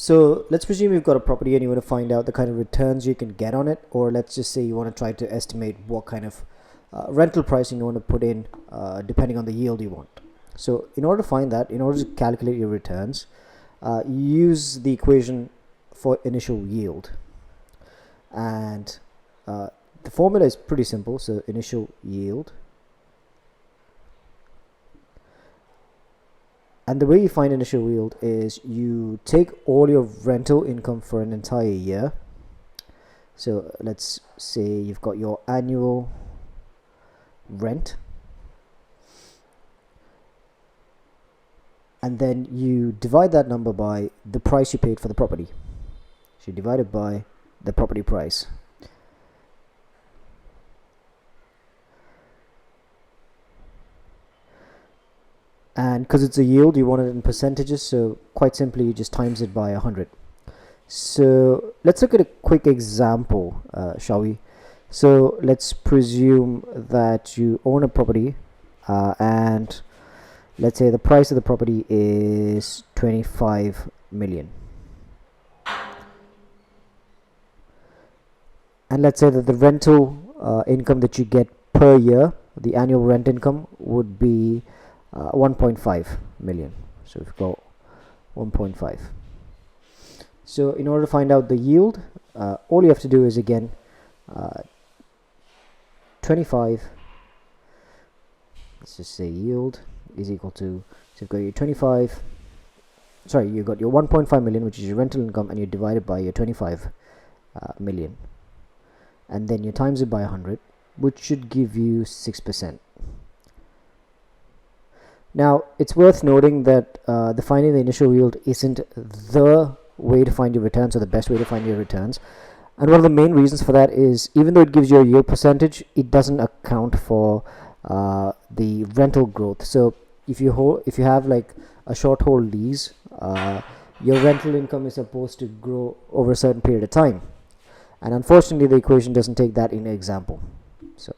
So let's presume you've got a property and you want to find out the kind of returns you can get on it, or let's just say you want to try to estimate what kind of rental pricing you want to put in depending on the yield you want. So in order to find that, in order to calculate your returns, use the equation for initial yield. And the formula is pretty simple. So initial yield. And the way you find initial yield is you take all your rental income for an entire year. So let's say you've got your annual rent, and then you divide that number by the price you paid for the property. So you divide it by the property price. And because it's a yield, you want it in percentages, so quite simply you just times it by 100. So let's look at a quick example, shall we? So let's presume that you own a property and let's say the price of the property is 25 million. And let's say that the rental income that you get per year, the annual rent income, would be 1.5 million. So we've got 1.5. So in order to find out the yield, all you have to do is again 25, let's just say yield is equal to, so you've got your 25, sorry, you've got your 1.5 million, which is your rental income, and you divide it by your 25 million, and then you times it by 100, which should give you 6%. Now, it's worth noting that finding the initial yield isn't the way to find your returns or the best way to find your returns. And one of the main reasons for that is even though it gives you a yield percentage, it doesn't account for the rental growth. So if you have like a short hold lease, your rental income is supposed to grow over a certain period of time. And unfortunately, the equation doesn't take that in example. So